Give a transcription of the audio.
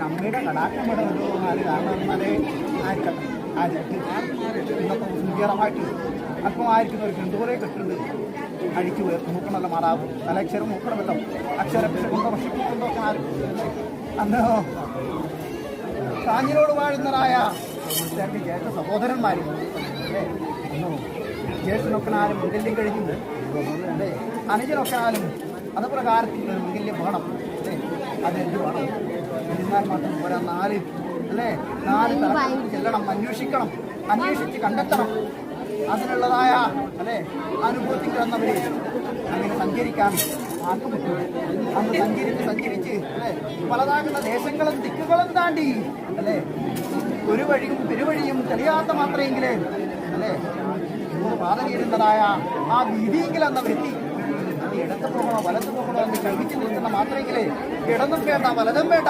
അമ്മയുടെ കടാക്ഷം ഇവിടെ കൊണ്ടുപോകുന്ന കാരണവന്മാരെ ആയിരിക്കട്ടെ ഇന്നത്തെ സുന്ദരമായിട്ട് അപ്പം ആയിരിക്കുന്നവർക്ക് എന്തോരേ കെട്ടുണ്ട് അഴിച്ചു മൂക്കണമല്ല മാറാവും തലക്ഷരം മൂക്കണമല്ലോ അക്ഷരക്ഷ കൊണ്ടോ ഭക്ഷിക്കൊണ്ടോ അന്ന് കാഞ്ഞിരോട് വാഴുന്നതായ രണ്ട് ജ്യേഷ്ഠ സഹോദരന്മാരും അല്ലേ ജ്യേഷ്ഠനൊക്കെനാലും മുൻകല്യം കഴിഞ്ഞു അല്ലേ അനുജനൊക്കെനാലും അത് പ്രകാരത്തിൽ മുൻകല്യം വേണം അല്ലേ അതെന്ത് വേണം എന്നാൽ മാത്രം പോരാ നാല് തലത്തിൽ ചെല്ലണം അന്വേഷിച്ച് കണ്ടെത്തണം അതിനുള്ളതായ അല്ലേ അനുഭവത്തിൽ കിടന്നവര് അങ്ങനെ സഞ്ചരിക്കാൻ ആർക്കും പറ്റും അന്ന് സഞ്ചരിച്ച് അല്ലേ പലതാകുന്ന ദേശങ്ങളും ദിക്കുകളും താണ്ടി അല്ലേ ഒരു വഴിയും പെരുവഴിയും തെളിയാത്ത മാത്രമെങ്കിലേ അല്ലേ പാത നേടുന്നതായ ആ വീതിയെങ്കിൽ അന്ന് എത്തി ഇടത്ത് പോകണോ വലത്ത് പോകണോ എന്ന് കഴിച്ചു നിൽക്കുന്ന മാത്രമെങ്കിലേ ഇടന്നും വേണ്ട വലതും വേണ്ട